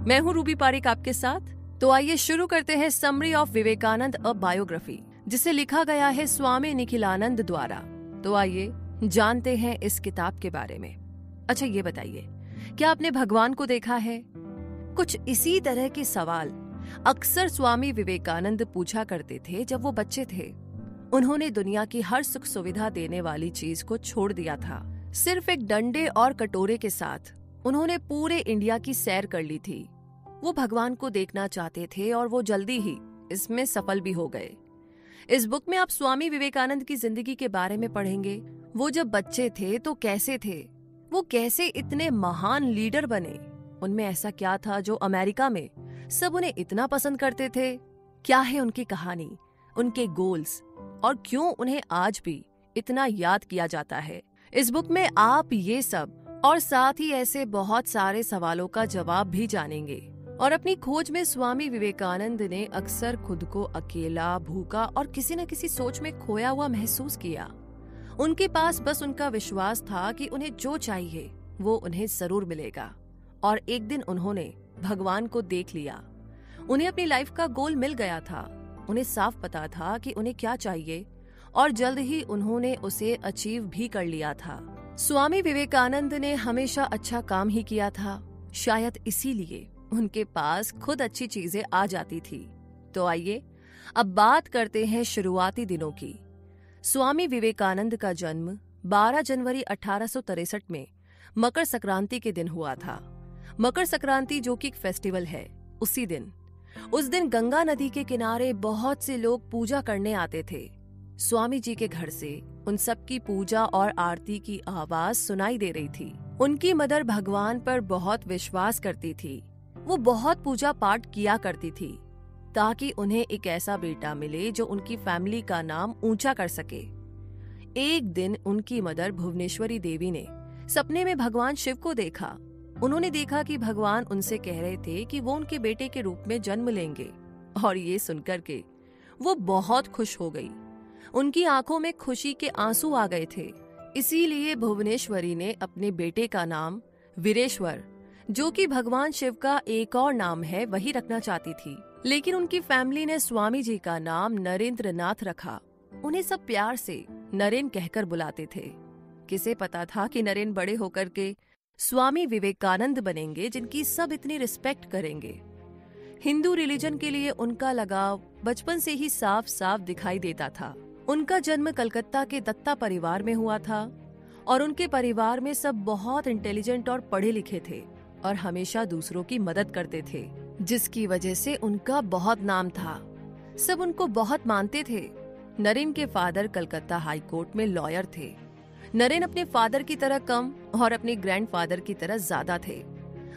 मैं हूँ रूबी पारिक आपके साथ। तो आइए शुरू करते हैं summary of Vivekananda a biography, जिसे लिखा गया है स्वामी निखिलानंद द्वारा। तो आइए जानते हैं इस किताब के बारे में। अच्छा ये बताइए, क्या आपने भगवान को देखा है? कुछ इसी तरह के सवाल अक्सर स्वामी विवेकानंद पूछा करते थे जब वो बच्चे थे। उन्होंने दुनिया की हर सुख सुविधा देने वाली चीज को छोड़ दिया था। सिर्फ एक डंडे और कटोरे के साथ उन्होंने पूरे इंडिया की सैर कर ली थी। वो भगवान को देखना चाहते थे और वो जल्दी ही इसमें सफल भी हो गए। इस बुक में आप स्वामी विवेकानंद की जिंदगी के बारे में पढ़ेंगे। वो जब बच्चे थे तो कैसे थे, वो कैसे इतने महान लीडर बने, उनमें ऐसा क्या था जो अमेरिका में सब उन्हें इतना पसंद करते थे, क्या है उनकी कहानी, उनके गोल्स और क्यों उन्हें आज भी इतना याद किया जाता है। इस बुक में आप ये सब और साथ ही ऐसे बहुत सारे सवालों का जवाब भी जानेंगे। और अपनी खोज में स्वामी विवेकानंद ने अक्सर खुद को अकेला, भूखा और किसी न किसी सोच में खोया हुआ महसूस किया। उनके पास बस उनका विश्वास था कि उन्हें जो चाहिए वो उन्हें जरूर मिलेगा। और एक दिन उन्होंने भगवान को देख लिया। उन्हें अपनी लाइफ का गोल मिल गया था। उन्हें साफ पता था कि उन्हें क्या चाहिए और जल्द ही उन्होंने उसे अचीव भी कर लिया था। स्वामी विवेकानंद ने हमेशा अच्छा काम ही किया था। शायद इसीलिए उनके पास खुद अच्छी चीजें आ जाती थी। तो आइए अब बात करते हैं शुरुआती दिनों की। स्वामी विवेकानंद का जन्म 12 जनवरी 1863 में मकर संक्रांति के दिन हुआ था। मकर संक्रांति जो कि एक फेस्टिवल है, उस दिन गंगा नदी के किनारे बहुत से लोग पूजा करने आते थे। स्वामी जी के घर से उन सब की पूजा और आरती की आवाज सुनाई दे रही थी। उनकी मदर भगवान पर बहुत विश्वास करती थी। वो बहुत पूजा पाठ किया करती थी ताकि उन्हें एक ऐसा बेटा मिले जो उनकी फैमिली का नाम ऊंचा कर सके। एक दिन उनकी मदर भुवनेश्वरी देवी ने सपने में भगवान शिव को देखा। उन्होंने देखा कि भगवान उनसे कह रहे थे कि वो उनके बेटे के रूप में जन्म लेंगे। और ये सुनकर के वो बहुत खुश हो गई। उनकी आंखों में खुशी के आंसू आ गए थे। इसीलिए भुवनेश्वरी ने अपने बेटे का नाम वीरेश्वर, जो कि भगवान शिव का एक और नाम है, वही रखना चाहती थी। लेकिन उनकी फैमिली ने स्वामी जी का नाम नरेंद्र नाथ रखा। उन्हें सब प्यार से नरेन कहकर बुलाते थे। किसे पता था कि नरेन बड़े होकर के स्वामी विवेकानंद बनेंगे, जिनकी सब इतनी रिस्पेक्ट करेंगे। हिंदू रिलीजन के लिए उनका लगाव बचपन से ही साफ साफ दिखाई देता था। उनका जन्म कलकत्ता के दत्ता परिवार में हुआ था और उनके परिवार में सब बहुत इंटेलिजेंट और पढ़े लिखे थे और हमेशा दूसरों की मदद करते थे, जिसकी वजह से उनका बहुत नाम था। सब उनको बहुत मानते थे। नरेन के फादर कलकत्ता हाई कोर्ट में लॉयर थे। नरेन अपने फादर की तरह कम और अपने ग्रैंडफादर की तरह ज्यादा थे।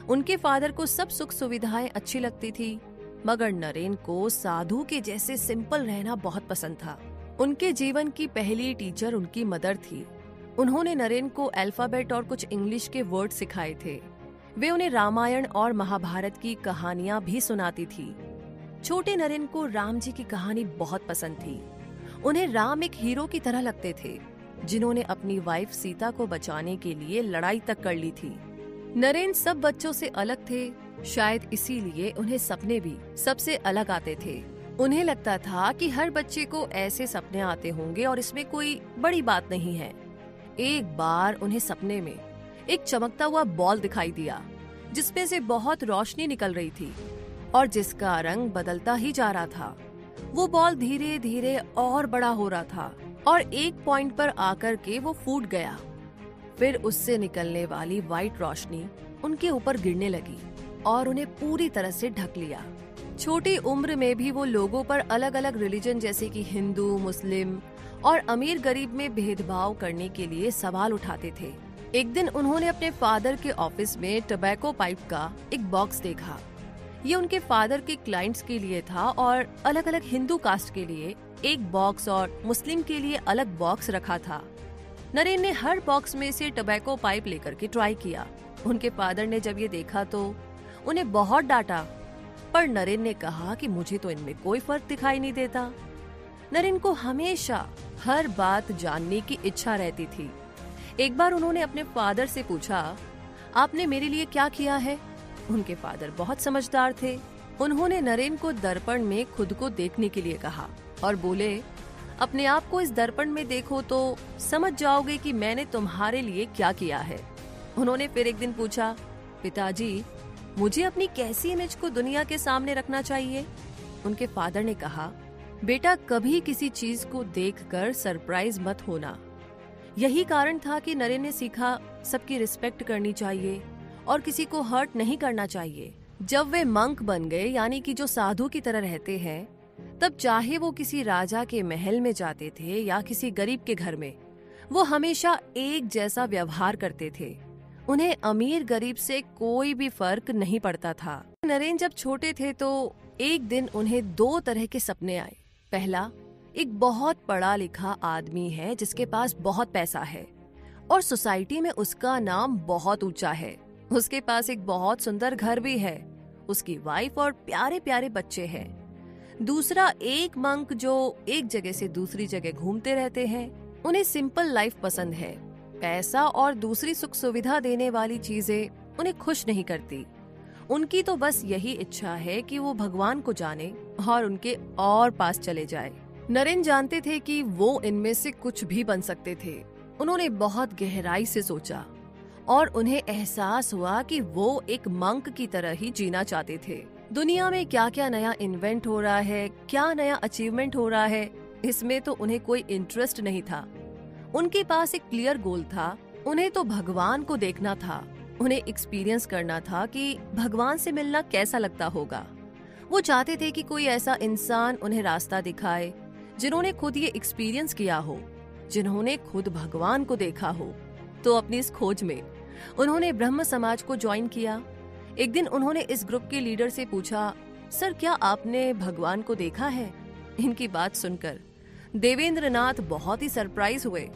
उनके फादर को सब सुख सुविधाएं अच्छी लगती थी, मगर नरेन को साधु के जैसे सिंपल रहना बहुत पसंद था। उनके जीवन की पहली टीचर उनकी मदर थी। उन्होंने नरेन को अल्फाबेट और कुछ इंग्लिश के वर्ड सिखाए थे। वे उन्हें रामायण और महाभारत की कहानियां भी सुनाती थी। छोटे नरेन को राम जी की कहानी बहुत पसंद थी। उन्हें राम एक हीरो की तरह लगते थे, जिन्होंने अपनी वाइफ सीता को बचाने के लिए लड़ाई तक कर ली थी। नरेन सब बच्चों से अलग थे। शायद इसीलिए उन्हें सपने भी सबसे अलग आते थे। उन्हें लगता था कि हर बच्चे को ऐसे सपने आते होंगे और इसमें कोई बड़ी बात नहीं है। एक बार उन्हें सपने में एक चमकता हुआ बॉल दिखाई दिया, जिसमें से बहुत रोशनी निकल रही थी और जिसका रंग बदलता ही जा रहा था। वो बॉल धीरे धीरे और बड़ा हो रहा था और एक पॉइंट पर आकर के वो फूट गया। फिर उससे निकलने वाली व्हाइट रोशनी उनके ऊपर गिरने लगी और उन्हें पूरी तरह से ढक लिया। छोटी उम्र में भी वो लोगों पर अलग अलग रिलीजन जैसे कि हिंदू, मुस्लिम और अमीर गरीब में भेदभाव करने के लिए सवाल उठाते थे। एक दिन उन्होंने अपने फादर के ऑफिस में टोबैको पाइप का एक बॉक्स देखा। ये उनके फादर के क्लाइंट्स के लिए था और अलग अलग हिंदू कास्ट के लिए एक बॉक्स और मुस्लिम के लिए अलग बॉक्स रखा था। नरेन ने हर बॉक्स में से टोबैको पाइप लेकर के ट्राई किया। उनके फादर ने जब ये देखा तो उन्हें बहुत डांटा, पर नरेन ने कहा कि मुझे तो इनमें कोई फर्क दिखाई नहीं देता। नरेन को हमेशा हर बात जानने की इच्छा रहती थी। एक बार उन्होंने अपने फादर से पूछा, आपने मेरे लिए क्या किया है? उनके फादर बहुत समझदार थे। उन्होंने नरेन को दर्पण में खुद को देखने के लिए कहा और बोले, अपने आप को इस दर्पण में देखो तो समझ जाओगे कि मैंने तुम्हारे लिए क्या किया है। उन्होंने फिर एक दिन पूछा, पिताजी मुझे अपनी कैसी इमेज को दुनिया के सामने रखना चाहिए? उनके फादर ने कहा, बेटा कभी किसी चीज को देखकर सरप्राइज मत होना। यही कारण था कि नरेन ने सीखा सबकी रिस्पेक्ट करनी चाहिए और किसी को हर्ट नहीं करना चाहिए। जब वे मंक बन गए, यानी कि जो साधु की तरह रहते हैं, तब चाहे वो किसी राजा के महल में जाते थे या किसी गरीब के घर में, वो हमेशा एक जैसा व्यवहार करते थे। उन्हें अमीर गरीब से कोई भी फर्क नहीं पड़ता था। नरेन जब छोटे थे तो एक दिन उन्हें 2 तरह के सपने आए। पहला, एक बहुत पढ़ा लिखा आदमी है जिसके पास बहुत पैसा है और सोसाइटी में उसका नाम बहुत ऊंचा है। उसके पास एक बहुत सुंदर घर भी है, उसकी वाइफ और प्यारे प्यारे बच्चे हैं। दूसरा, एक मंक जो एक जगह से दूसरी जगह घूमते रहते हैं। उन्हें सिंपल लाइफ पसंद है। पैसा और दूसरी सुख सुविधा देने वाली चीजें उन्हें खुश नहीं करती। उनकी तो बस यही इच्छा है कि वो भगवान को जाने और उनके और पास चले जाए। नरेन जानते थे कि वो इनमें से कुछ भी बन सकते थे। उन्होंने बहुत गहराई से सोचा और उन्हें एहसास हुआ कि वो एक मंक की तरह ही जीना चाहते थे। दुनिया में क्या क्या नया इन्वेंट हो रहा है, क्या नया अचीवमेंट हो रहा है, इसमें तो उन्हें कोई इंटरेस्ट नहीं था। उनके पास एक क्लियर गोल था। उन्हें तो भगवान को देखना था। उन्हें एक्सपीरियंस करना था कि भगवान से मिलना कैसा लगता होगा। वो चाहते थे कि कोई ऐसा इंसान उन्हें रास्ता दिखाए जिन्होंने खुद ये एक्सपीरियंस किया हो, जिन्होंने खुद भगवान को देखा हो। तो अपनी इस खोज में उन्होंने ब्रह्म समाज को ज्वाइन किया। एक दिन उन्होंने इस ग्रुप के लीडर से पूछा, सर क्या आपने भगवान को देखा है? इनकी बात सुनकर देवेंद्र नाथ बहुत ही सरप्राइज हुए।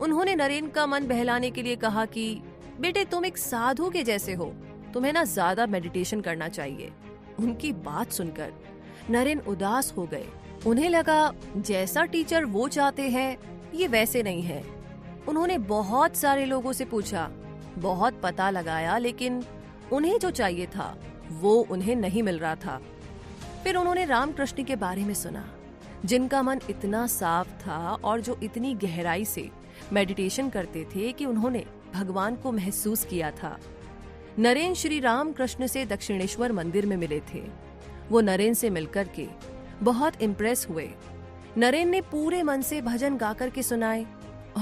उन्होंने नरेन का मन बहलाने के लिए कहा कि बेटे तुम एक साधु के जैसे हो, तुम्हें ना ज्यादा मेडिटेशन करना चाहिए। उनकी बात सुनकर नरेन उदास हो गए। उन्हें लगा जैसा टीचर वो चाहते हैं ये वैसे नहीं है। उन्होंने बहुत सारे लोगों से पूछा, बहुत पता लगाया, लेकिन उन्हें जो चाहिए था वो उन्हें नहीं मिल रहा था। फिर उन्होंने रामकृष्ण के बारे में सुना, जिनका मन इतना साफ था और जो इतनी गहराई से मेडिटेशन करते थे कि उन्होंने भगवान को महसूस किया था। नरेन श्री रामकृष्ण से दक्षिणेश्वर मंदिर में मिले थे। वो नरेन से मिलकर के बहुत इम्प्रेस हुए। नरेन ने पूरे मन से भजन गाकर के सुनाए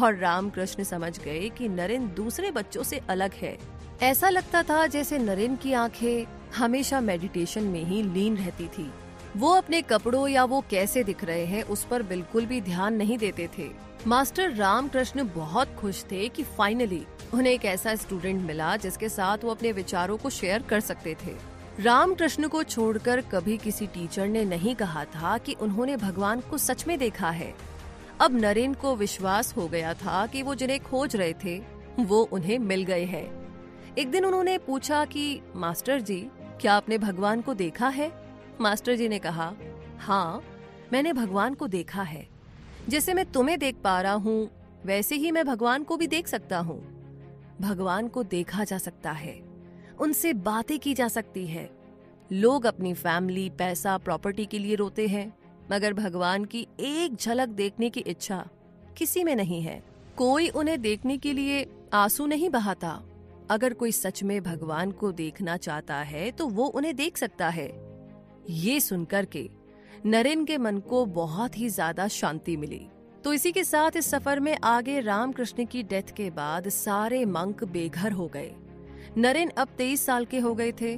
और रामकृष्ण समझ गए कि नरेन दूसरे बच्चों से अलग है। ऐसा लगता था जैसे नरेन की आंखें हमेशा मेडिटेशन में ही लीन रहती थी। वो अपने कपड़ों या वो कैसे दिख रहे हैं उस पर बिल्कुल भी ध्यान नहीं देते थे। मास्टर रामकृष्ण बहुत खुश थे कि फाइनली उन्हें एक ऐसा स्टूडेंट मिला जिसके साथ वो अपने विचारों को शेयर कर सकते थे। रामकृष्ण को छोड़कर कभी किसी टीचर ने नहीं कहा था कि उन्होंने भगवान को सच में देखा है। अब नरेन को विश्वास हो गया था कि वो जिन्हें खोज रहे थे वो उन्हें मिल गए हैं। एक दिन उन्होंने पूछा कि मास्टर जी क्या आपने भगवान को देखा है? मास्टर जी ने कहा, हाँ मैंने भगवान को देखा है। जैसे मैं तुम्हें देख पा रहा हूँ वैसे ही मैं भगवान को भी देख सकता हूँ। भगवान को देखा जा सकता है, उनसे बातें की जा सकती है। लोग अपनी फैमिली, पैसा, प्रॉपर्टी के लिए रोते हैं, मगर भगवान की एक झलक देखने की इच्छा किसी में नहीं है। कोई उन्हें देखने के लिए आंसू नहीं बहाता। अगर कोई सच में भगवान को देखना चाहता है तो वो उन्हें देख सकता है। ये सुनकर के नरेन के मन को बहुत ही ज्यादा शांति मिली। तो इसी के साथ इस सफर में आगे रामकृष्ण की डेथ के बाद सारे मंक बेघर हो गए। नरेन अब 23 साल के हो गए थे।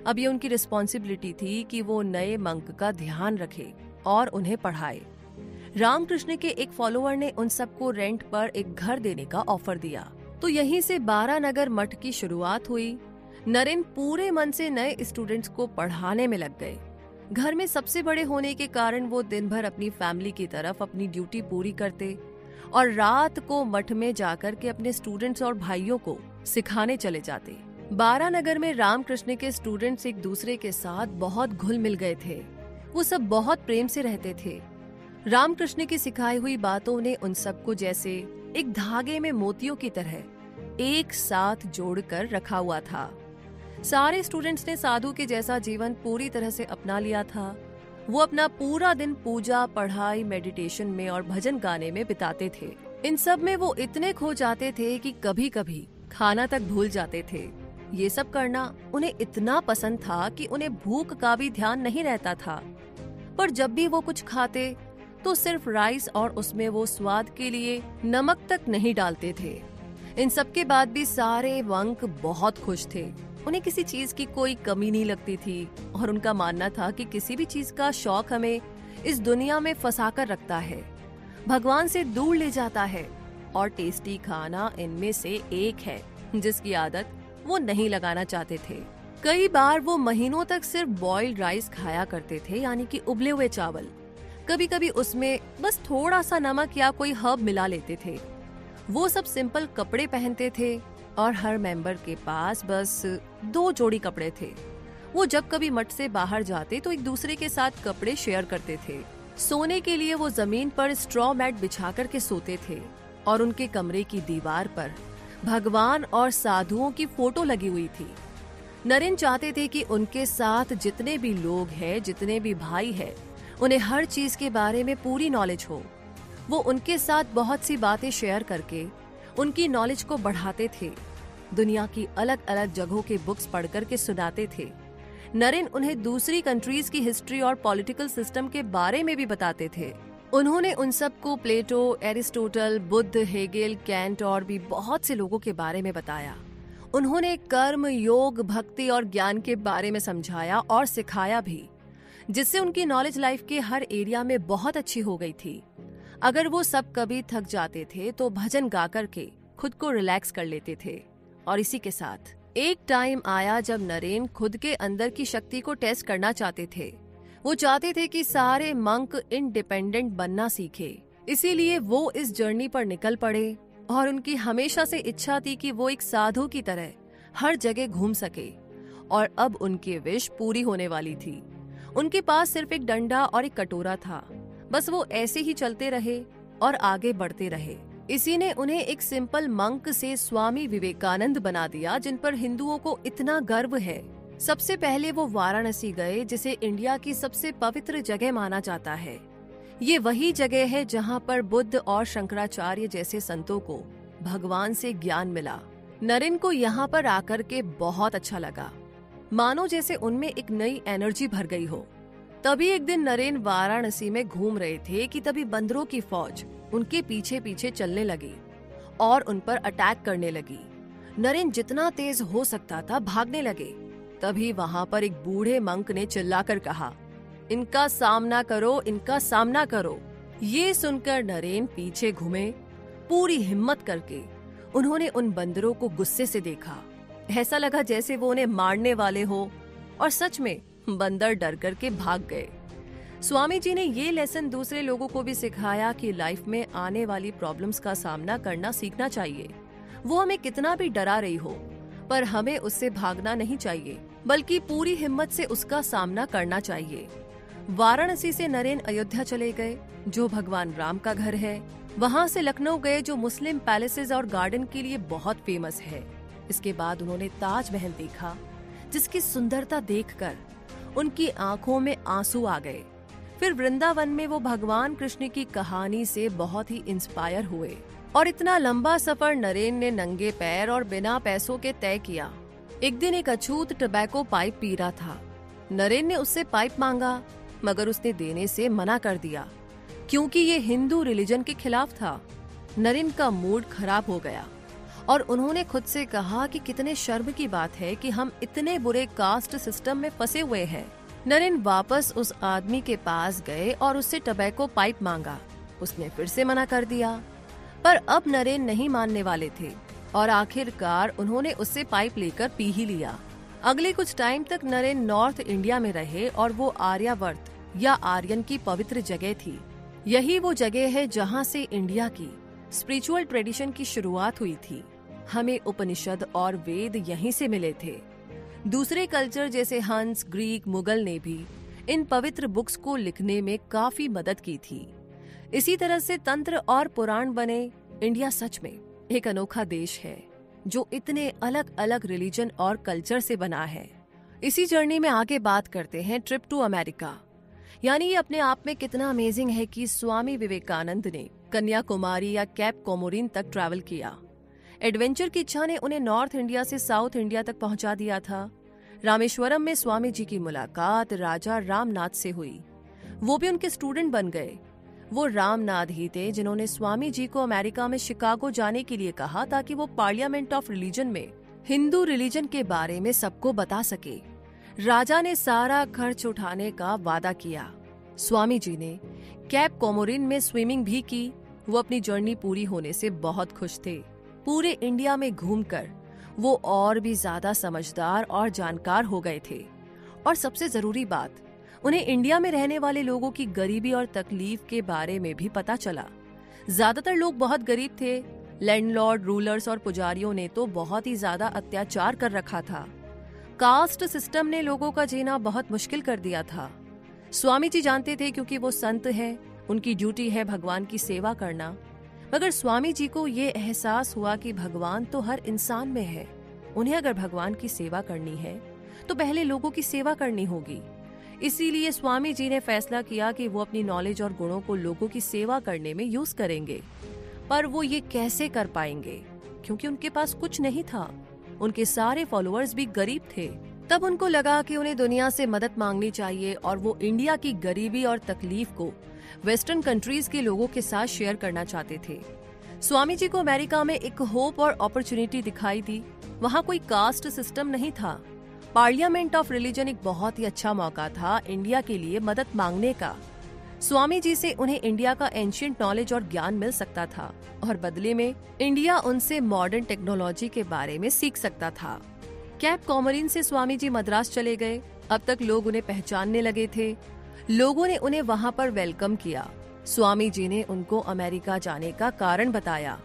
अब ये उनकी रिस्पॉन्सिबिलिटी थी कि वो नए मंक का ध्यान रखे और उन्हें पढ़ाए। रामकृष्ण के एक फॉलोअर ने उन सबको रेंट पर एक घर देने का ऑफर दिया। तो यहीं से 12 नगर मठ की शुरुआत हुई। नरेन पूरे मन से नए स्टूडेंट्स को पढ़ाने में लग गए। घर में सबसे बड़े होने के कारण वो दिन भर अपनी फैमिली की तरफ अपनी ड्यूटी पूरी करते और रात को मठ में जाकर के अपने स्टूडेंट्स और भाइयों को सिखाने चले जाते। 12 नगर में रामकृष्ण के स्टूडेंट्स एक दूसरे के साथ बहुत घुल मिल गए थे। वो सब बहुत प्रेम से रहते थे। रामकृष्ण की सिखाई हुई बातों ने उन सबको जैसे एक धागे में मोतियों की तरह एक साथ जोड़कर रखा हुआ था। सारे स्टूडेंट्स ने साधु के जैसा जीवन पूरी तरह से अपना लिया था। वो अपना पूरा दिन पूजा, पढ़ाई, मेडिटेशन में और भजन गाने में बिताते थे। इन सब में वो इतने खो जाते थे कि कभी कभी खाना तक भूल जाते थे। ये सब करना उन्हें इतना पसंद था कि उन्हें भूख का भी ध्यान नहीं रहता था। पर जब भी वो कुछ खाते तो सिर्फ राइस, और उसमें वो स्वाद के लिए नमक तक नहीं डालते थे। इन सब के बाद भी सारे मंक बहुत खुश थे। उन्हें किसी चीज की कोई कमी नहीं लगती थी और उनका मानना था कि किसी भी चीज का शौक हमें इस दुनिया में फंसाकर रखता है, भगवान से दूर ले जाता है। और टेस्टी खाना इनमें से एक है जिसकी आदत वो नहीं लगाना चाहते थे। कई बार वो महीनों तक सिर्फ बॉइल्ड राइस खाया करते थे, यानी कि उबले हुए चावल। कभी कभी उसमें बस थोड़ा सा नमक या कोई हर्ब मिला लेते थे। वो सब सिंपल कपड़े पहनते थे और हर मेंबर के पास बस 2 जोड़ी कपड़े थे। वो जब कभी मठ से बाहर जाते तो एक दूसरे के साथ कपड़े शेयर करते थे। सोने के लिए वो जमीन पर स्ट्रॉ मैट बिछा कर के सोते थे और उनके कमरे की दीवार पर भगवान और साधुओं की फोटो लगी हुई थी। नरेन चाहते थे कि उनके साथ जितने भी लोग हैं, जितने भी भाई हैं, उन्हें हर चीज के बारे में पूरी नॉलेज हो। वो उनके साथ बहुत सी बातें शेयर करके उनकी नॉलेज को बढ़ाते थे। दुनिया की अलग अलग जगहों के बुक्स पढ़कर के सुनाते थे। नरेन उन्हें दूसरी कंट्रीज की हिस्ट्री और पॉलिटिकल सिस्टम के बारे में भी बताते थे। उन्होंने उन सबको प्लेटो, एरिस्टोटल, बुद्ध, हेगेल, कैंट और भी बहुत से लोगों के बारे में बताया। उन्होंने कर्म, योग, भक्ति और ज्ञान के बारे में समझाया और सिखाया भी, जिससे उनकी नॉलेज लाइफ के हर एरिया में बहुत अच्छी हो गई थी। अगर वो सब कभी थक जाते थे तो भजन गा कर के खुद को रिलैक्स कर लेते थे। और इसी के साथ एक टाइम आया जब नरेन खुद के अंदर की शक्ति को टेस्ट करना चाहते थे। वो चाहते थे कि सारे मंक इंडिपेंडेंट बनना सीखे, इसीलिए वो इस जर्नी पर निकल पड़े। और उनकी हमेशा से इच्छा थी कि वो एक साधु की तरह हर जगह घूम सके। और अब उनकी विश पूरी होने वाली थी। उनके पास सिर्फ एक डंडा और एक कटोरा था। बस वो ऐसे ही चलते रहे और आगे बढ़ते रहे। इसी ने उन्हें एक सिंपल मंक से स्वामी विवेकानंद बना दिया, जिन पर हिंदुओं को इतना गर्व है। सबसे पहले वो वाराणसी गए, जिसे इंडिया की सबसे पवित्र जगह माना जाता है। ये वही जगह है जहाँ पर बुद्ध और शंकराचार्य जैसे संतों को भगवान से ज्ञान मिला। नरेन को यहाँ पर आकर के बहुत अच्छा लगा, मानो जैसे उनमें एक नई एनर्जी भर गई हो। तभी एक दिन नरेन वाराणसी में घूम रहे थे कि तभी बंदरों की फौज उनके पीछे पीछे चलने लगी और उन पर अटैक करने लगी। नरेन जितना तेज हो सकता था भागने लगे। तभी वहाँ पर एक बूढ़े मंक ने चिल्लाकर कहा, इनका सामना करो, इनका सामना करो। ये सुनकर नरेन पीछे घूमे। पूरी हिम्मत करके उन्होंने उन बंदरों को गुस्से से देखा। ऐसा लगा जैसे वो उन्हें मारने वाले हो, और सच में बंदर डर कर के भाग गए। स्वामी जी ने ये लेसन दूसरे लोगों को भी सिखाया कि लाइफ में आने वाली प्रॉब्लम्स का सामना करना सीखना चाहिए। वो हमें कितना भी डरा रही हो, पर हमें उससे भागना नहीं चाहिए, बल्कि पूरी हिम्मत से उसका सामना करना चाहिए। वाराणसी से नरेन अयोध्या चले गए, जो भगवान राम का घर है। वहाँ से लखनऊ गए, जो मुस्लिम पैलेसेस और गार्डन के लिए बहुत फेमस है। इसके बाद उन्होंने ताजमहल देखा, जिसकी सुंदरता देखकर उनकी आंखों में आंसू आ गए। फिर वृंदावन में वो भगवान कृष्ण की कहानी से बहुत ही इंस्पायर हुए। और इतना लंबा सफर नरेन ने नंगे पैर और बिना पैसों के तय किया। एक दिन एक अछूत टबैको पाइप पी रहा था। नरेन ने उससे पाइप मांगा, मगर उसने देने से मना कर दिया, क्योंकि ये हिंदू रिलीजन के खिलाफ था। नरेन का मूड खराब हो गया और उन्होंने खुद से कहा कि कितने शर्म की बात है कि हम इतने बुरे कास्ट सिस्टम में फंसे हुए हैं। नरेन वापस उस आदमी के पास गए और उससे टबैको पाइप मांगा। उसने फिर से मना कर दिया, पर अब नरेन नहीं मानने वाले थे और आखिरकार उन्होंने उससे पाइप लेकर पी ही लिया। अगले कुछ टाइम तक नरेन नॉर्थ इंडिया में रहे और वो आर्यावर्त या आर्यन की पवित्र जगह थी। यही वो जगह है जहाँ से इंडिया की स्पिरिचुअल ट्रेडिशन की शुरुआत हुई थी। हमें उपनिषद और वेद यहीं से मिले थे। दूसरे कल्चर जैसे हंस, ग्रीक, मुगल ने भी इन पवित्र बुक्स को लिखने में काफी मदद की थी। इसी तरह से तंत्र और पुराण बने। इंडिया सच में एक अनोखा देश है, जो इतने अलग अलग रिलीजन और कल्चर से बना है। इसी जर्नी में आगे बात करते हैं ट्रिप टू अमेरिका। यानी ये अपने आप में कितना अमेजिंग है कि स्वामी विवेकानंद ने कन्याकुमारी या कैप कोमोरिन तक ट्रैवल किया। एडवेंचर की इच्छा ने उन्हें नॉर्थ इंडिया से साउथ इंडिया तक पहुंचा दिया था। रामेश्वरम में स्वामी जी की मुलाकात राजा रामनाथ से हुई। वो भी उनके स्टूडेंट बन गए। वो रामनाथ ही थे जिन्होंने स्वामी जी को अमेरिका में शिकागो जाने के लिए कहा ताकि वो पार्लियामेंट ऑफ रिलीजन में हिंदू रिलीजन के बारे में सबको बता सके। राजा ने सारा खर्च उठाने का वादा किया। स्वामी जी ने कैप कोमोरिन में स्विमिंग भी की। वो अपनी जर्नी पूरी होने से बहुत खुश थे। पूरे इंडिया में घूमकर वो और भी ज्यादा समझदार और जानकार हो गए थे। और सबसे जरूरी बात, उन्हें इंडिया में रहने वाले लोगों की गरीबी और तकलीफ के बारे में भी पता चला। ज्यादातर लोग बहुत गरीब थे। लैंडलॉर्ड, रूलर्स और पुजारियों ने तो बहुत ही ज्यादा अत्याचार कर रखा था। कास्ट सिस्टम ने लोगों का जीना बहुत मुश्किल कर दिया था। स्वामी जी जानते थे क्योंकि वो संत हैं, उनकी ड्यूटी है भगवान की सेवा करना। मगर स्वामी जी को ये एहसास हुआ कि भगवान तो हर इंसान में है। उन्हें अगर भगवान की सेवा करनी है तो पहले लोगों की सेवा करनी होगी। इसीलिए स्वामी जी ने फैसला किया कि वो अपनी नॉलेज और गुणों को लोगों की सेवा करने में यूज करेंगे। पर वो ये कैसे कर पाएंगे, क्योंकि उनके पास कुछ नहीं था। उनके सारे फॉलोअर्स भी गरीब थे। तब उनको लगा कि उन्हें दुनिया से मदद मांगनी चाहिए और वो इंडिया की गरीबी और तकलीफ को वेस्टर्न कंट्रीज के लोगों के साथ शेयर करना चाहते थे। स्वामी जी को अमेरिका में एक होप और अपॉर्चुनिटी दिखाई दी। वहाँ कोई कास्ट सिस्टम नहीं था। पार्लियामेंट ऑफ रिलीजन एक बहुत ही अच्छा मौका था इंडिया के लिए मदद मांगने का। स्वामी जी से उन्हें इंडिया का एंशिएंट नॉलेज और ज्ञान मिल सकता था और बदले में इंडिया उनसे मॉडर्न टेक्नोलॉजी के बारे में सीख सकता था। कैप कोमोरिन से स्वामी जी मद्रास चले गए। अब तक लोग उन्हें पहचानने लगे थे। लोगों ने उन्हें वहां पर वेलकम किया। स्वामी जी ने उनको अमेरिका जाने का कारण बताया।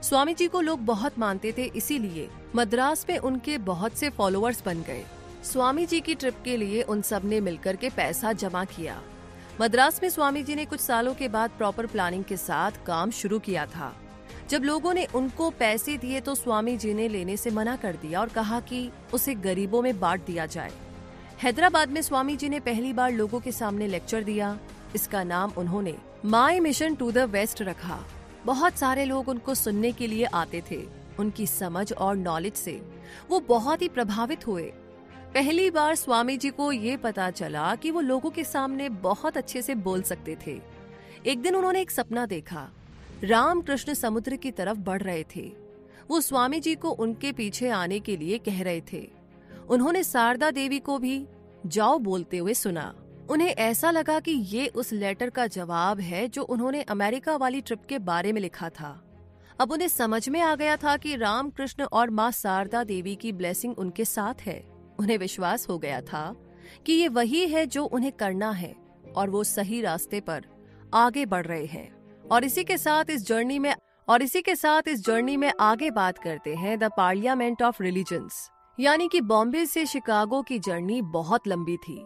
स्वामी जी को लोग बहुत मानते थे, इसीलिए मद्रास में उनके बहुत से फॉलोअर्स बन गए। स्वामी जी की ट्रिप के लिए उन सब ने मिलकर के पैसा जमा किया। मद्रास में स्वामी जी ने कुछ सालों के बाद प्रॉपर प्लानिंग के साथ काम शुरू किया था। जब लोगों ने उनको पैसे दिए तो स्वामी जी ने लेने से मना कर दिया और कहा कि उसे गरीबों में बांट दिया जाए। हैदराबाद में स्वामी जी ने पहली बार लोगों के सामने लेक्चर दिया। इसका नाम उन्होंने my mission to the West रखा। बहुत सारे लोग उनको सुनने के लिए आते थे। उनकी समझ और नॉलेज से वो बहुत ही प्रभावित हुए। पहली बार स्वामी जी को ये पता चला कि वो लोगों के सामने बहुत अच्छे से बोल सकते थे। एक दिन उन्होंने एक सपना देखा। रामकृष्ण समुद्र की तरफ बढ़ रहे थे। वो स्वामी जी को उनके पीछे आने के लिए कह रहे थे। उन्होंने शारदा देवी को भी जाओ बोलते हुए सुना। उन्हें ऐसा लगा कि ये उस लेटर का जवाब है जो उन्होंने अमेरिका वाली ट्रिप के बारे में लिखा था। अब उन्हें समझ में आ गया था कि रामकृष्ण और माँ शारदा देवी की ब्लेसिंग उनके साथ है। उन्हें विश्वास हो गया था कि ये वही है जो उन्हें करना है और वो सही रास्ते पर आगे बढ़ रहे हैं। और इसी के साथ इस जर्नी में आगे बात करते हैं द पार्लियामेंट ऑफ रिलीजन्स। यानी कि बॉम्बे से शिकागो की जर्नी बहुत लंबी थी।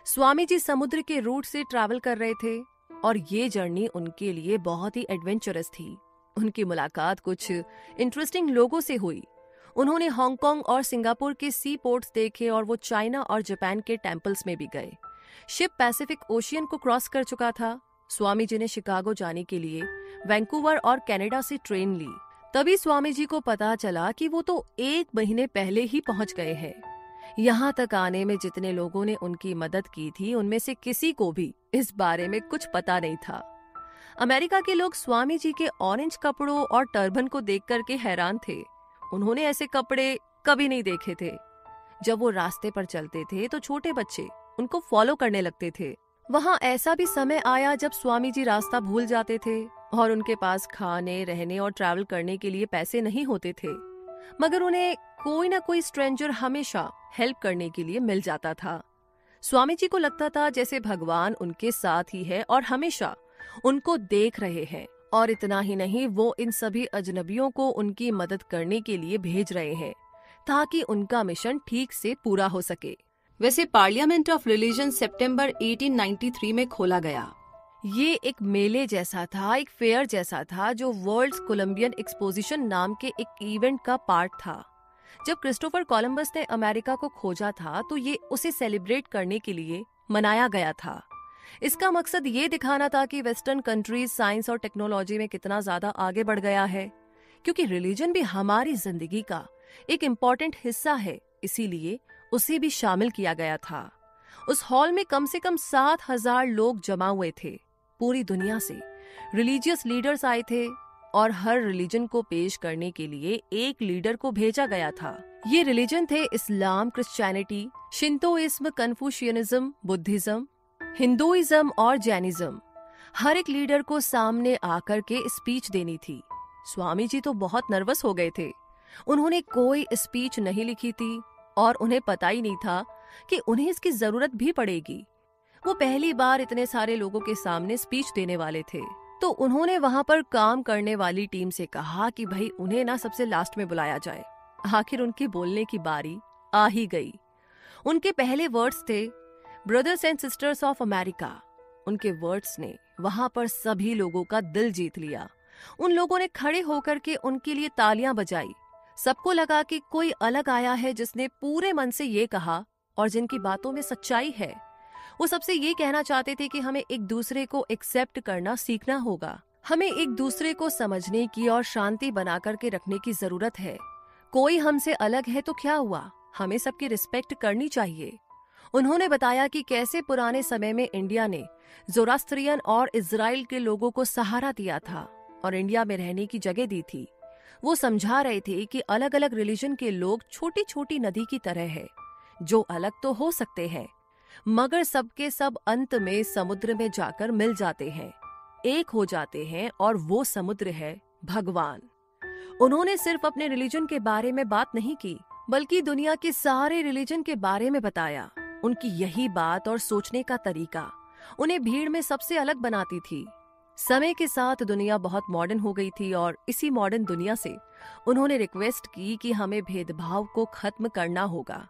स्वामी जी समुद्र के रूट से ट्रैवल कर रहे थे और ये जर्नी उनके लिए बहुत ही एडवेंचरस थी। उनकी मुलाकात कुछ इंटरेस्टिंग लोगों से हुई। उन्होंने हांगकांग और सिंगापुर के सी पोर्ट्स देखे और वो चाइना और जापान के टेम्पल्स में भी गए। शिप पैसिफिक ओशियन को क्रॉस कर चुका था। स्वामी जी ने शिकागो जाने के लिए वैंकूवर और कनाडा से ट्रेन ली। तभी स्वामी जी को पता चला कि वो तो 1 महीने पहले ही पहुंच गए हैं। यहाँ तक आने में जितने लोगों ने उनकी मदद की थी उनमें से किसी को भी इस बारे में कुछ पता नहीं था। अमेरिका के लोग स्वामी जी के ऑरेंज कपड़ों और टर्बन को देख करके हैरान थे। उन्होंने ऐसे कपड़े कभी नहीं देखे थे। जब वो रास्ते पर चलते थे तो छोटे बच्चे उनको फॉलो करने लगते थे। वहाँ ऐसा भी समय आया जब स्वामी जी रास्ता भूल जाते थे और उनके पास खाने, रहने और ट्रैवल करने के लिए पैसे नहीं होते थे। मगर उन्हें कोई ना कोई स्ट्रेंजर हमेशा हेल्प करने के लिए मिल जाता था। स्वामी जी को लगता था जैसे भगवान उनके साथ ही है और हमेशा उनको देख रहे हैं। और इतना ही नहीं, वो इन सभी अजनबियों को उनकी मदद करने के लिए भेज रहे हैं ताकि उनका मिशन ठीक से पूरा हो सके। वैसे पार्लियामेंट ऑफ रिलीजन सितंबर 1893 में खोला गया। ये एक मेले जैसा था, एक फेयर जैसा था, जो वर्ल्ड्स कोलंबियन एक्सपोजिशन नाम के एक इवेंट का पार्ट था। जब क्रिस्टोफर कोलंबस ने अमेरिका को खोजा था तो ये उसे सेलिब्रेट करने के लिए मनाया गया था। इसका मकसद ये दिखाना था कि वेस्टर्न कंट्रीज साइंस और टेक्नोलॉजी में कितना ज्यादा आगे बढ़ गया है, क्योंकि रिलीजन भी हमारी जिंदगी का एक इम्पॉर्टेंट हिस्सा है, इसीलिए उसे भी शामिल किया गया था। उस हॉल में कम से कम 7,000 लोग जमा हुए थे। पूरी दुनिया से रिलीजियस लीडर्स आए थे और हर रिलीजन को पेश करने के लिए एक लीडर को भेजा गया था। ये रिलीजन थे इस्लाम, क्रिश्चियनिटी, शिंतोइज्म, कन्फ्यूशियनिज्म, बुद्धिज्म, हिंदुइज्म और जैनिज्म। हर एक लीडर को सामने आकर के स्पीच देनी थी। स्वामी जी तो बहुत नर्वस हो गए थे। उन्होंने कोई स्पीच नहीं लिखी थी और उन्हें पता ही नहीं था कि उन्हें इसकी जरूरत भी पड़ेगी। वो पहली बार इतने सारे लोगों के सामने स्पीच देने वाले थे, तो उन्होंने वहां पर काम करने वाली टीम से कहा कि भाई उन्हें ना सबसे लास्ट में बुलाया जाए। आखिर उनकी बोलने की बारी आ ही गई। उनके पहले वर्ड्स थे, brothers and sisters of America. उनके वर्ड्स ने वहां पर सभी लोगों का दिल जीत लिया। उन लोगों ने खड़े होकर के उनके लिए तालियां बजाई। सबको लगा कि कोई अलग आया है जिसने पूरे मन से ये कहा और जिनकी बातों में सच्चाई है। वो सबसे ये कहना चाहते थे कि हमें एक दूसरे को एक्सेप्ट करना सीखना होगा। हमें एक दूसरे को समझने की और शांति बना करके रखने की जरूरत है। कोई हमसे अलग है तो क्या हुआ, हमें सबकी रिस्पेक्ट करनी चाहिए। उन्होंने बताया कि कैसे पुराने समय में इंडिया ने ज़ोरास्ट्रियन और इजराइल के लोगों को सहारा दिया था और इंडिया में रहने की जगह दी थी। वो समझा रहे थे कि अलग अलग रिलीजन के लोग छोटी छोटी नदी की तरह है, जो अलग तो हो सकते हैं मगर सबके सब अंत में समुद्र में जाकर मिल जाते हैं, एक हो जाते हैं, और वो समुद्र है भगवान। उन्होंने सिर्फ अपने रिलीजन के बारे में बात नहीं की, बल्कि दुनिया के सारे रिलीजन के बारे में बताया। उनकी यही बात और सोचने का तरीका उन्हें भीड़ में सबसे अलग बनाती थी। समय के साथ दुनिया बहुत मॉडर्न हो गई थी और इसी मॉडर्न दुनिया से उन्होंने रिक्वेस्ट की कि हमें भेदभाव को खत्म करना होगा।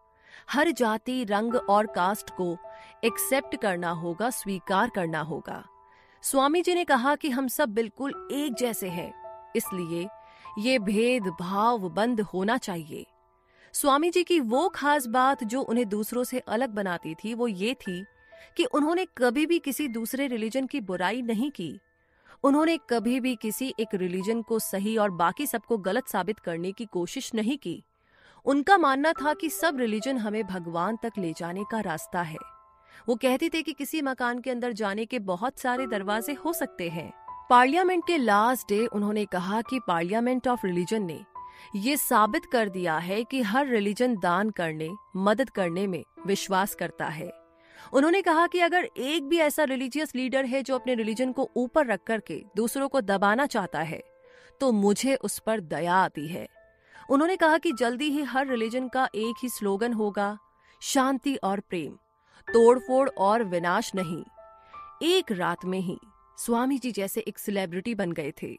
हर जाति, रंग और कास्ट को एक्सेप्ट करना होगा, स्वीकार करना होगा। स्वामी जी ने कहा कि हम सब बिल्कुल एक जैसे हैं, इसलिए ये भेदभाव बंद होना चाहिए। स्वामी जी की वो खास बात जो उन्हें दूसरों से अलग बनाती थी वो ये थी कि उन्होंने कभी भी किसी दूसरे रिलीजन की बुराई नहीं की। उन्होंने कभी भी किसी एक रिलीजन को सही और बाकी सबको गलत साबित करने की कोशिश नहीं की। उनका मानना था कि सब रिलीजन हमें भगवान तक ले जाने का रास्ता है। वो कहते थे कि किसी मकान के अंदर जाने के बहुत सारे दरवाजे हो सकते हैं। पार्लियामेंट के लास्ट डे उन्होंने कहा कि पार्लियामेंट ऑफ रिलीजन ने ये साबित कर दिया है कि हर रिलीजन दान करने, मदद करने में विश्वास करता है। उन्होंने कहा कि अगर एक भी ऐसा रिलीजियस लीडर है जो अपने रिलीजन को ऊपर रख करके दूसरों को दबाना चाहता है तो मुझे उस पर दया आती है। उन्होंने कहा कि जल्दी ही हर रिलीजन का एक ही स्लोगन होगा, शांति और प्रेम, तोड़फोड़ और विनाश नहीं। एक रात में ही स्वामी जी जैसे एक सेलिब्रिटी बन गए थे।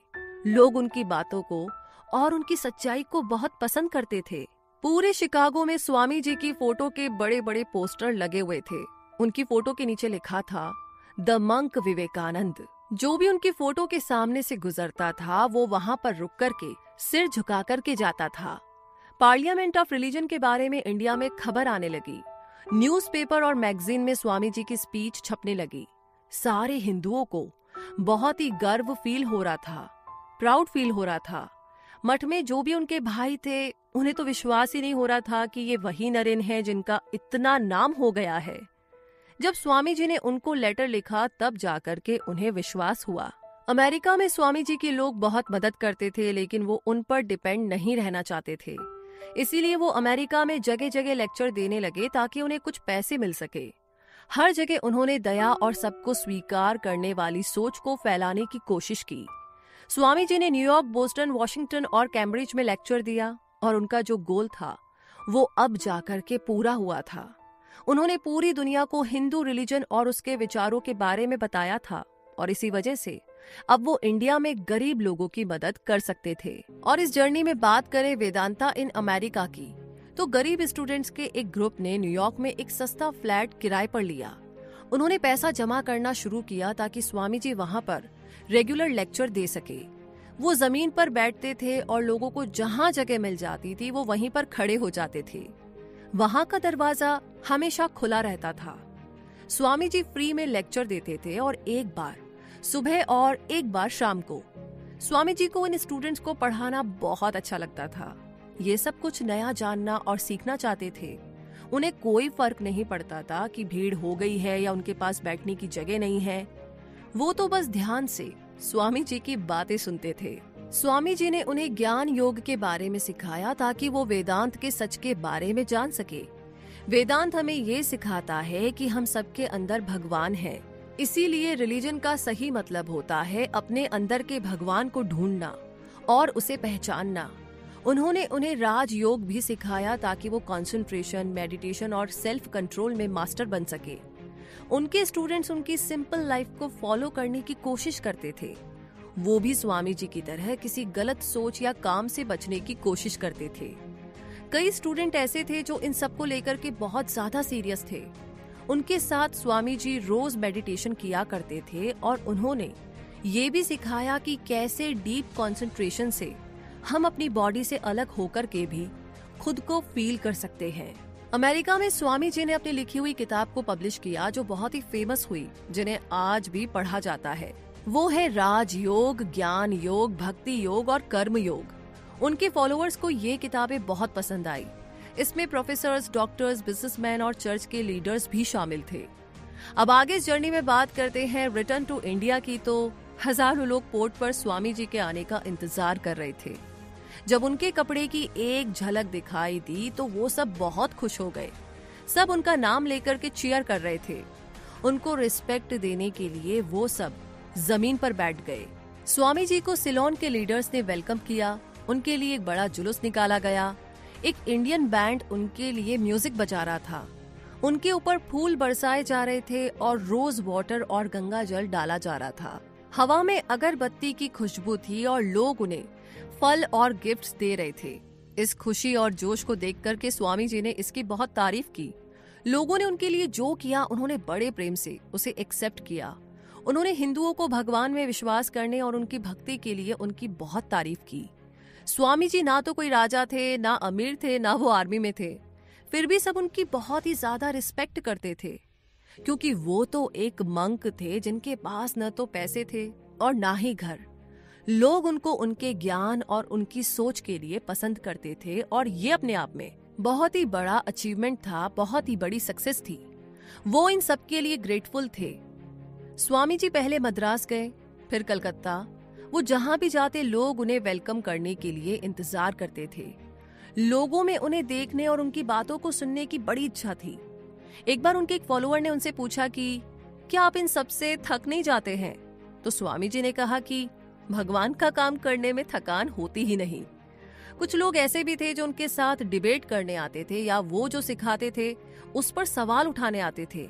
लोग उनकी बातों को और उनकी सच्चाई को बहुत पसंद करते थे। पूरे शिकागो में स्वामी जी की फोटो के बड़े बड़े पोस्टर लगे हुए थे। उनकी फोटो के नीचे लिखा था, द मंक विवेकानंद। जो भी उनकी फोटो के सामने से गुजरता था वो वहां पर रुक करके सिर झुका करके जाता था। पार्लियामेंट ऑफ रिलीजन के बारे में इंडिया में खबर आने लगी। न्यूज़पेपर और मैगजीन में स्वामी जी की स्पीच छपने लगी। सारे हिंदुओं को बहुत ही गर्व फील हो रहा था, प्राउड फील हो रहा था। मठ में जो भी उनके भाई थे उन्हें तो विश्वास ही नहीं हो रहा था कि ये वही नरेन है जिनका इतना नाम हो गया है। जब स्वामी जी ने उनको लेटर लिखा तब जाकर के उन्हें विश्वास हुआ। अमेरिका में स्वामी जी के लोग बहुत मदद करते थे, लेकिन वो उन पर डिपेंड नहीं रहना चाहते थे। इसीलिए वो अमेरिका में जगह जगह लेक्चर देने लगे ताकि उन्हें कुछ पैसे मिल सके। हर जगह उन्होंने दया और सबको स्वीकार करने वाली सोच को फैलाने की कोशिश की। स्वामी जी ने न्यूयॉर्क, बोस्टन, वॉशिंगटन और कैम्ब्रिज में लेक्चर दिया और उनका जो गोल था वो अब जाकर के पूरा हुआ था। उन्होंने पूरी दुनिया को हिंदू रिलीजन और उसके विचारों के बारे में बताया था और इसी वजह से अब वो इंडिया में गरीब लोगों की मदद कर सकते थे। और इस जर्नी में बात करें वेदांता इन अमेरिका की, तो गरीब स्टूडेंट्स के एक ग्रुप ने न्यूयॉर्क में एक सस्ता फ्लैट किराए पर लिया उन्होंने पैसा जमा करना शुरू किया ताकि स्वामी जी वहां पर रेगुलर लेक्चर दे सके। वो जमीन पर बैठते थे और लोगों को जहां जगह मिल जाती थी वो वहीं पर खड़े हो जाते थे। वहां का दरवाजा हमेशा खुला रहता था। स्वामी जी फ्री में लेक्चर देते थे और एक बार सुबह और एक बार शाम को। स्वामी जी को इन स्टूडेंट्स को पढ़ाना बहुत अच्छा लगता था। ये सब कुछ नया जानना और सीखना चाहते थे। उन्हें कोई फर्क नहीं पड़ता था कि भीड़ हो गई है या उनके पास बैठने की जगह नहीं है। वो तो बस ध्यान से स्वामी जी की बातें सुनते थे। स्वामी जी ने उन्हें ज्ञान योग के बारे में सिखाया ताकि वो वेदांत के सच के बारे में जान सके। वेदांत हमें ये सिखाता है कि हम सबके अंदर भगवान है। इसीलिए रिलीजन का सही मतलब होता है अपने अंदर के भगवान को ढूंढना और उसे पहचानना। उन्होंने उन्हें राजयोग भी सिखाया ताकि वो कंसंट्रेशन, मेडिटेशन और सेल्फ कंट्रोल में मास्टर बन सके। उनके स्टूडेंट्स उनकी सिंपल लाइफ को फॉलो करने की कोशिश करते थे। वो भी स्वामी जी की तरह किसी गलत सोच या काम से बचने की कोशिश करते थे। कई स्टूडेंट ऐसे थे जो इन सब को लेकर के बहुत ज्यादा सीरियस थे। उनके साथ स्वामी जी रोज मेडिटेशन किया करते थे और उन्होंने ये भी सिखाया कि कैसे डीप कंसंट्रेशन से हम अपनी बॉडी से अलग होकर के भी खुद को फील कर सकते हैं। अमेरिका में स्वामी जी ने अपनी लिखी हुई किताब को पब्लिश किया जो बहुत ही फेमस हुई, जिन्हें आज भी पढ़ा जाता है। वो है राजयोग, ज्ञान योग, भक्ति योग और कर्म योग। उनके फॉलोअर्स को ये किताबें बहुत पसंद आई। इसमें प्रोफेसर्स, डॉक्टर्स, बिजनेसमैन और चर्च के लीडर्स भी शामिल थे। अब आगे इस जर्नी में बात करते हैं रिटर्न टू इंडिया की। तो हजारों लोग पोर्ट पर स्वामी जी के आने का इंतजार कर रहे थे। जब उनके कपड़े की एक झलक दिखाई दी तो वो सब बहुत खुश हो गए। सब उनका नाम लेकर के चीयर कर रहे थे। उनको रिस्पेक्ट देने के लिए वो सब जमीन पर बैठ गए। स्वामी जी को सिलोन के लीडर्स ने वेलकम किया। उनके लिए एक बड़ा जुलूस निकाला गया। एक इंडियन बैंड उनके लिए म्यूजिक बजा रहा था। उनके ऊपर फूल बरसाए जा रहे थे और रोज वाटर और गंगा जल डाला जा रहा था। हवा में अगरबत्ती की खुशबू थी और लोग उन्हें फल और गिफ्ट्स दे रहे थे। इस खुशी और जोश को देख कर के स्वामी जी ने इसकी बहुत तारीफ की। लोगों ने उनके लिए जो किया उन्होंने बड़े प्रेम से उसे एक्सेप्ट किया। उन्होंने हिंदुओं को भगवान में विश्वास करने और उनकी भक्ति के लिए उनकी बहुत तारीफ की। स्वामी जी ना तो कोई राजा थे, ना अमीर थे, ना वो आर्मी में थे, फिर भी सब उनकी बहुत ही ज्यादा रिस्पेक्ट करते थे, क्योंकि वो तो एक मंक थे जिनके पास न तो पैसे थे और ना ही घर। लोग उनको उनके ज्ञान और उनकी सोच के लिए पसंद करते थे और ये अपने आप में बहुत ही बड़ा अचीवमेंट था, बहुत ही बड़ी सक्सेस थी। वो इन सब के लिए ग्रेटफुल थे। स्वामी जी पहले मद्रास गए, फिर कलकत्ता। वो जहां भी जाते लोग उन्हें वेलकम करने के लिए इंतजार करते थे। लोगों में उन्हें देखने और उनकी बातों को सुनने की बड़ी इच्छा थी। एक बार उनके एक फॉलोअर ने उनसे पूछा कि क्या आप इन सब से थक नहीं जाते हैं? तो स्वामी जी ने कहा कि भगवान का काम करने में थकान होती ही नहीं। कुछ लोग ऐसे भी थे जो उनके साथ डिबेट करने आते थे या वो जो सिखाते थे उस पर सवाल उठाने आते थे।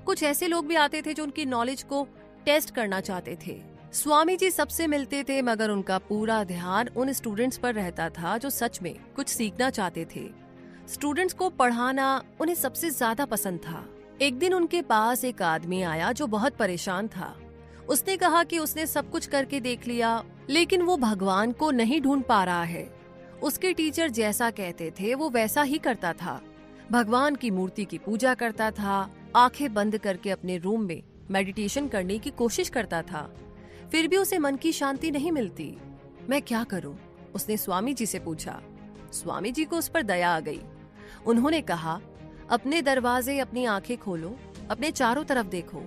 कुछ ऐसे लोग भी आते थे जो उनकी नॉलेज को टेस्ट करना चाहते थे। स्वामी जी सबसे मिलते थे, मगर उनका पूरा ध्यान उन स्टूडेंट्स पर रहता था जो सच में कुछ सीखना चाहते थे। स्टूडेंट्स को पढ़ाना उन्हें सबसे ज्यादा पसंद था। एक दिन उनके पास एक आदमी आया जो बहुत परेशान था। उसने कहा कि उसने सब कुछ करके देख लिया, लेकिन वो भगवान को नहीं ढूंढ पा रहा है। उसके टीचर जैसा कहते थे वो वैसा ही करता था। भगवान की मूर्ति की पूजा करता था, आंखें बंद करके अपने रूम में मेडिटेशन करने की कोशिश करता था, फिर भी उसे मन की शांति नहीं मिलती। मैं क्या करूं? उसने स्वामी जी से पूछा। स्वामी जी को उस पर दया आ गई। उन्होंने कहा, अपने दरवाजे, अपनी आंखें खोलो, अपने चारों तरफ देखो।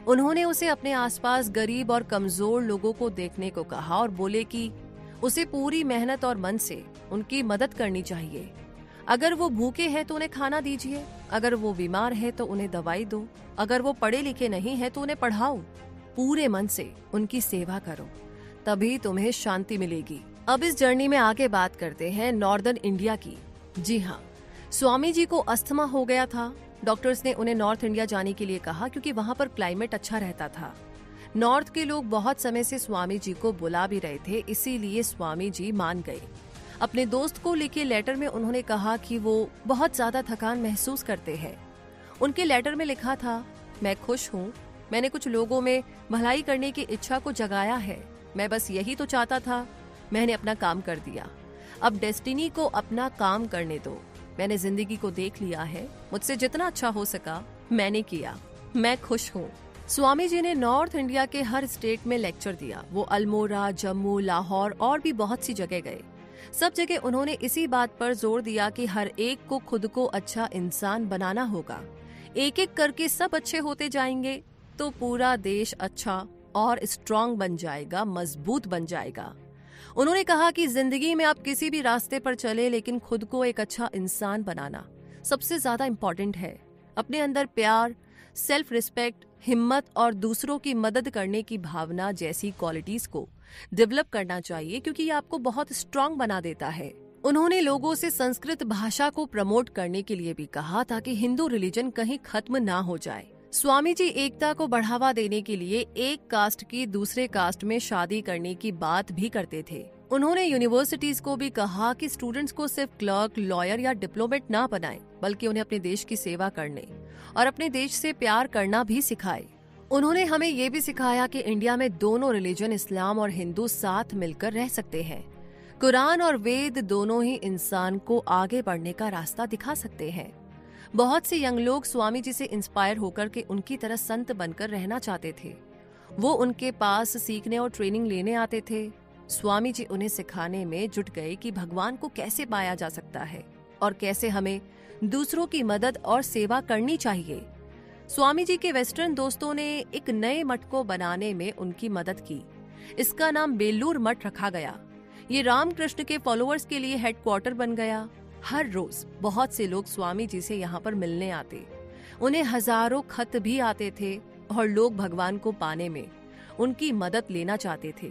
उन्होंने उसे अपने आसपास गरीब और कमजोर लोगों को देखने को कहा और बोले कि उसे पूरी मेहनत और मन से उनकी मदद करनी चाहिए। अगर वो भूखे हैं तो उन्हें खाना दीजिए, अगर वो बीमार है तो उन्हें दवाई दो, अगर वो पढ़े लिखे नहीं है तो उन्हें पढ़ाओ। पूरे मन से उनकी सेवा करो, तभी तुम्हें शांति मिलेगी। अब इस जर्नी में आगे बात करते हैं नॉर्दर्न इंडिया की। जी हाँ, स्वामी जी को अस्थमा हो गया था। डॉक्टर्स ने उन्हें नॉर्थ इंडिया जाने के लिए कहा क्योंकि वहाँ पर क्लाइमेट अच्छा रहता था। नॉर्थ के लोग बहुत समय से स्वामी जी को बुला भी रहे थे, इसीलिए स्वामी जी मान गए। अपने दोस्त को लिखे लेटर में उन्होंने कहा कि वो बहुत ज्यादा थकान महसूस करते हैं। उनके लेटर में लिखा था मैं खुश हूँ। मैंने कुछ लोगों में भलाई करने की इच्छा को जगाया है। मैं बस यही तो चाहता था। मैंने अपना काम कर दिया। अब डेस्टिनी को अपना काम करने दो। मैंने जिंदगी को देख लिया है। मुझसे जितना अच्छा हो सका मैंने किया। मैं खुश हूँ। स्वामी जी ने नॉर्थ इंडिया के हर स्टेट में लेक्चर दिया। वो अल्मोड़ा, जम्मू, लाहौर और भी बहुत सी जगह गए। सब जगह उन्होंने इसी बात पर जोर दिया कि हर एक को खुद को अच्छा इंसान बनाना होगा। एक एक करके सब अच्छे होते जाएंगे तो पूरा देश अच्छा और स्ट्रांग बन जाएगा, मजबूत बन जाएगा। उन्होंने कहा कि जिंदगी में आप किसी भी रास्ते पर चले, लेकिन खुद को एक अच्छा इंसान बनाना सबसे ज्यादा इम्पोर्टेंट है। अपने अंदर प्यार, सेल्फ रिस्पेक्ट, हिम्मत और दूसरों की मदद करने की भावना जैसी क्वालिटीज को डेवलप करना चाहिए, क्योंकि ये आपको बहुत स्ट्रांग बना देता है। उन्होंने लोगों से संस्कृत भाषा को प्रमोट करने के लिए भी कहा ताकि हिंदू रिलीजन कहीं खत्म ना हो जाए। स्वामी जी एकता को बढ़ावा देने के लिए एक कास्ट की दूसरे कास्ट में शादी करने की बात भी करते थे। उन्होंने यूनिवर्सिटीज को भी कहा कि स्टूडेंट्स को सिर्फ क्लर्क, लॉयर या डिप्लोमेट ना बनाएं, बल्कि उन्हें अपने देश की सेवा करने और अपने देश से प्यार करना भी सिखाए। उन्होंने हमें ये भी सिखाया कि इंडिया में दोनों रिलीजन, इस्लाम और हिंदू, साथ मिलकर रह सकते हैं। कुरान और वेद दोनों ही इंसान को आगे बढ़ने का रास्ता दिखा सकते हैं। बहुत से यंग लोग स्वामी जी से इंस्पायर होकर के उनकी तरह संत बनकर रहना चाहते थे। वो उनके पास सीखने और ट्रेनिंग लेने आते थे। स्वामी जी उन्हें सिखाने में जुट गए कि भगवान को कैसे पाया जा सकता है और कैसे हमें दूसरों की मदद और सेवा करनी चाहिए। स्वामी जी के वेस्टर्न दोस्तों ने एक नए मठ को बनाने में उनकी मदद की। इसका नाम बेलूर मठ रखा गया। ये रामकृष्ण के फॉलोअर्स के लिए हेडक्वार्टर बन गया। हर रोज बहुत से लोग स्वामी जी से यहाँ पर मिलने आते। उन्हें हजारों खत भी आते थे और लोग भगवान को पाने में उनकी मदद लेना चाहते थे,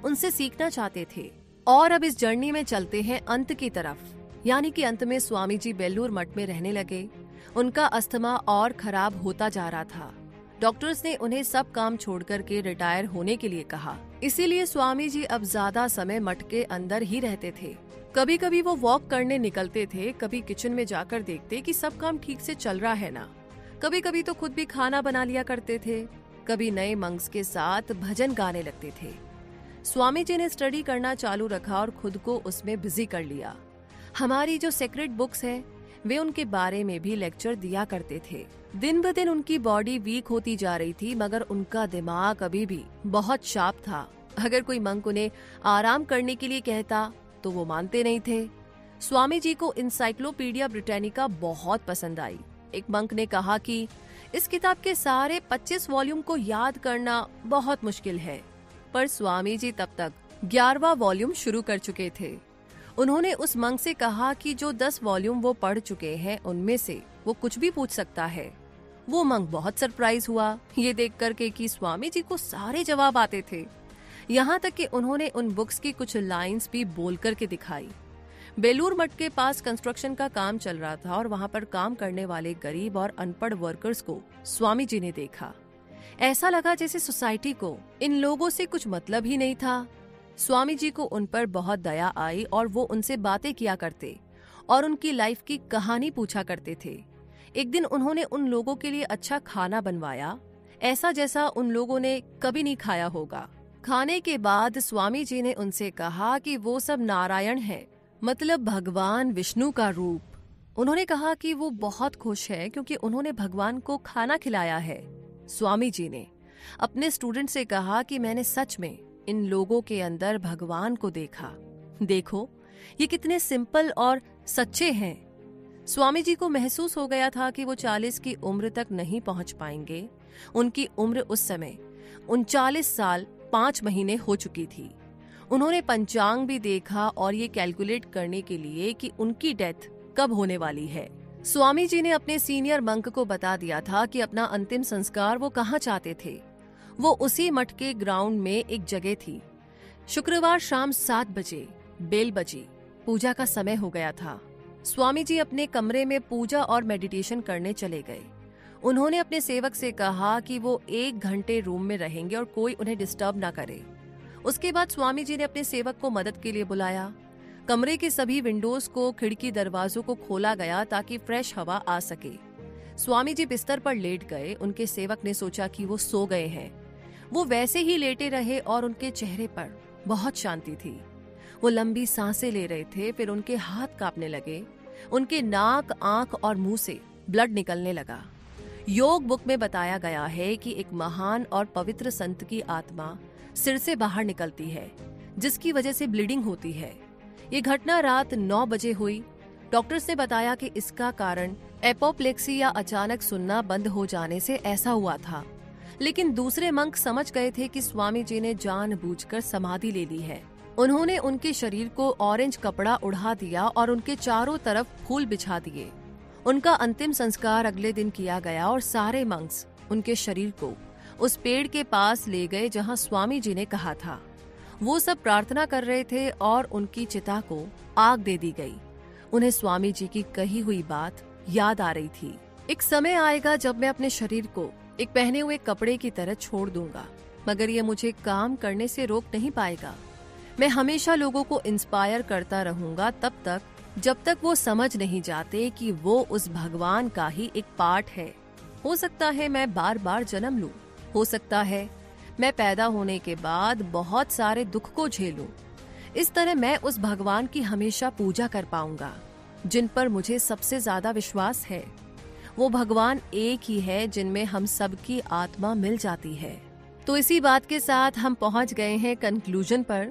उनसे सीखना चाहते थे। और अब इस जर्नी में चलते हैं अंत की तरफ, यानी कि अंत में स्वामी जी बेलूर मठ में रहने लगे। उनका अस्थमा और खराब होता जा रहा था। डॉक्टर्स ने उन्हें सब काम छोड़कर के रिटायर होने के लिए कहा। इसीलिए स्वामी जी अब ज्यादा समय मठ के अंदर ही रहते थे। कभी कभी वो वॉक करने निकलते थे, कभी किचन में जाकर देखते कि सब काम ठीक से चल रहा है ना। कभी कभी तो खुद भी खाना बना लिया करते थे। कभी नए मंक्स के साथ भजन गाने लगते थे। स्वामी जी ने स्टडी करना चालू रखा और खुद को उसमें बिजी कर लिया। हमारी जो सेक्रेट बुक्स है वे उनके बारे में भी लेक्चर दिया करते थे। दिन ब दिन उनकी बॉडी वीक होती जा रही थी, मगर उनका दिमाग अभी भी बहुत शार्प था। अगर कोई मंक उन्हें आराम करने के लिए कहता तो वो मानते नहीं थे। स्वामी जी को इंसाइक्लोपीडिया ब्रिटानिका बहुत पसंद आई। एक मंक ने कहा कि इस किताब के सारे 25 वॉल्यूम को याद करना बहुत मुश्किल है, पर स्वामी जी तब तक 11वां वॉल्यूम शुरू कर चुके थे। उन्होंने उस मंक से कहा कि जो 10 वॉल्यूम वो पढ़ चुके हैं उनमें से वो कुछ भी पूछ सकता है। वो मंक बहुत सरप्राइज हुआ ये देख करके कि स्वामी जी को सारे जवाब आते थे। यहाँ तक कि उन्होंने उन बुक्स की कुछ लाइंस भी बोल करके दिखाई। बेलूर मठ के पास कंस्ट्रक्शन का काम चल रहा था और वहाँ पर काम करने वाले गरीब और अनपढ़ वर्कर्स को स्वामी जी ने देखा। ऐसा लगा जैसे सोसाइटी को इन लोगों से कुछ मतलब ही नहीं था। स्वामी जी को उन पर बहुत दया आई और वो उनसे बातें किया करते और उनकी लाइफ की कहानी पूछा करते थे। एक दिन उन्होंने उन लोगों के लिए अच्छा खाना बनवाया, ऐसा जैसा उन लोगों ने कभी नहीं खाया होगा। खाने के बाद स्वामी जी ने उनसे कहा कि वो सब नारायण है, मतलब भगवान विष्णु का रूप। उन्होंने कहा कि वो बहुत खुश है क्योंकि उन्होंने भगवान को खाना खिलाया है। स्वामी जी ने अपने स्टूडेंट से कहा कि मैंने सच में इन लोगों के अंदर भगवान को देखा। देखो ये कितने सिंपल और सच्चे हैं। स्वामी जी को महसूस हो गया था कि वो 40 की उम्र तक नहीं पहुंच पाएंगे। उनकी उम्र उस समय 39 साल 5 महीने हो चुकी थी। उन्होंने पंचांग भी देखा और ये कैलकुलेट करने के लिए कि उनकी डेथ कब होने वाली है। स्वामी जी ने अपने सीनियर मंक को बता दिया था कि अपना अंतिम संस्कार वो कहाँ चाहते थे। वो उसी मठ के ग्राउंड में एक जगह थी। शुक्रवार शाम 7 बजे बेल बजी। पूजा का समय हो गया था। स्वामी जी अपने कमरे में पूजा और मेडिटेशन करने चले गए। उन्होंने अपने सेवक से कहा कि वो 1 घंटे रूम में रहेंगे और कोई उन्हें डिस्टर्ब ना करे। उसके बाद स्वामी जी ने अपने सेवक को मदद के लिए बुलाया। कमरे के सभी विंडोज को, खिड़की, दरवाजों को खोला गया ताकि फ्रेश हवा आ सके। स्वामी जी बिस्तर पर लेट गए। उनके सेवक ने सोचा कि वो सो गए हैं। वो वैसे ही लेटे रहे और उनके चेहरे पर बहुत शांति थी। वो लंबी सांसें ले रहे थे। फिर उनके हाथ कांपने लगे। उनके नाक, आंख और मुंह से ब्लड निकलने लगा। योग बुक में बताया गया है कि एक महान और पवित्र संत की आत्मा सिर से बाहर निकलती है, जिसकी वजह से ब्लीडिंग होती है। ये घटना रात 9 बजे हुई। डॉक्टर्स ने बताया कि इसका कारण एपोप्लेक्सी या अचानक सुनना बंद हो जाने से ऐसा हुआ था। लेकिन दूसरे मंक समझ गए थे कि स्वामी जी ने जानबूझकर समाधि ले ली है। उन्होंने उनके शरीर को ऑरेंज कपड़ा उड़ा दिया और उनके चारों तरफ फूल बिछा दिए। उनका अंतिम संस्कार अगले दिन किया गया और सारे मंक्स उनके शरीर को उस पेड़ के पास ले गए जहां स्वामी जी ने कहा था। वो सब प्रार्थना कर रहे थे और उनकी चिता को आग दे दी गई। उन्हें स्वामी जी की कही हुई बात याद आ रही थी। एक समय आएगा जब मैं अपने शरीर को एक पहने हुए कपड़े की तरह छोड़ दूंगा, मगर ये मुझे काम करने से रोक नहीं पाएगा। मैं हमेशा लोगों को इंस्पायर करता रहूंगा तब तक जब तक वो समझ नहीं जाते कि वो उस भगवान का ही एक पार्ट है। हो सकता है मैं बार बार जन्म लूं, हो सकता है मैं पैदा होने के बाद बहुत सारे दुख को झेलूं। इस तरह मैं उस भगवान की हमेशा पूजा कर पाऊंगा जिन पर मुझे सबसे ज्यादा विश्वास है। वो भगवान एक ही है जिनमें हम सबकी आत्मा मिल जाती है। तो इसी बात के साथ हम पहुंच गए हैं कंक्लूजन पर,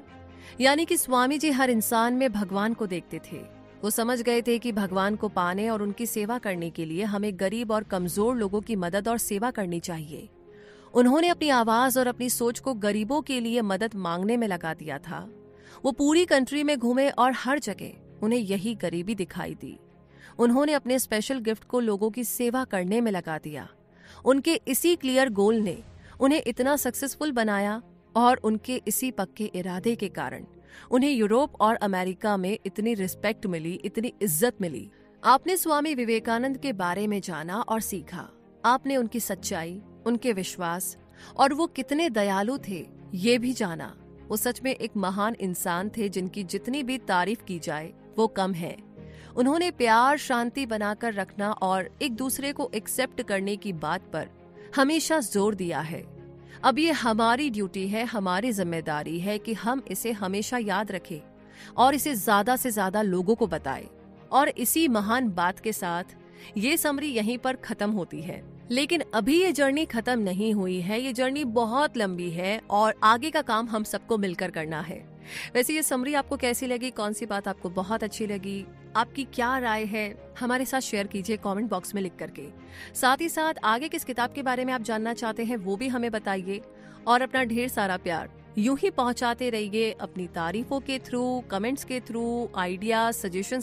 यानी कि स्वामी जी हर इंसान में भगवान को देखते थे। वो समझ गए थे कि भगवान को पाने और उनकी सेवा करने के लिए हमें गरीब और कमजोर लोगों की मदद और सेवा करनी चाहिए। उन्होंने अपनी आवाज और अपनी सोच को गरीबों के लिए मदद मांगने में लगा दिया था। वो पूरी कंट्री में घूमे और हर जगह उन्हें यही गरीबी दिखाई दी। उन्होंने अपने स्पेशल गिफ्ट को लोगों की सेवा करने में लगा दिया। उनके इसी क्लियर गोल ने उन्हें इतना सक्सेसफुल बनाया और उनके इसी पक्के इरादे के कारण उन्हें यूरोप और अमेरिका में इतनी रिस्पेक्ट मिली, इतनी इज्जत मिली। आपने स्वामी विवेकानंद के बारे में जाना और सीखा। आपने उनकी सच्चाई, उनके विश्वास और वो कितने दयालु थे ये भी जाना। वो सच में एक महान इंसान थे जिनकी जितनी भी तारीफ की जाए वो कम है। उन्होंने प्यार, शांति बनाकर रखना और एक दूसरे को एक्सेप्ट करने की बात पर हमेशा जोर दिया है। अब ये हमारी ड्यूटी है, हमारी जिम्मेदारी है कि हम इसे हमेशा याद रखें और इसे ज्यादा से ज्यादा लोगों को बताएं। और इसी महान बात के साथ ये समरी यहीं पर खत्म होती है। लेकिन अभी ये जर्नी खत्म नहीं हुई है। ये जर्नी बहुत लंबी है और आगे का काम हम सबको मिलकर करना है। वैसे ये समरी आपको कैसी लगी? कौन सी बात आपको बहुत अच्छी लगी? आपकी क्या राय है? हमारे साथ शेयर कीजिए कमेंट बॉक्स में लिख करके। साथ ही साथ आगे किस किताब के बारे में आप जानना चाहते हैं वो भी हमें बताइए और अपना ढेर सारा प्यार यूं ही पहुंचाते रहिए अपनी तारीफों के थ्रू, कमेंट्स के थ्रू, आइडिया, सजेशंस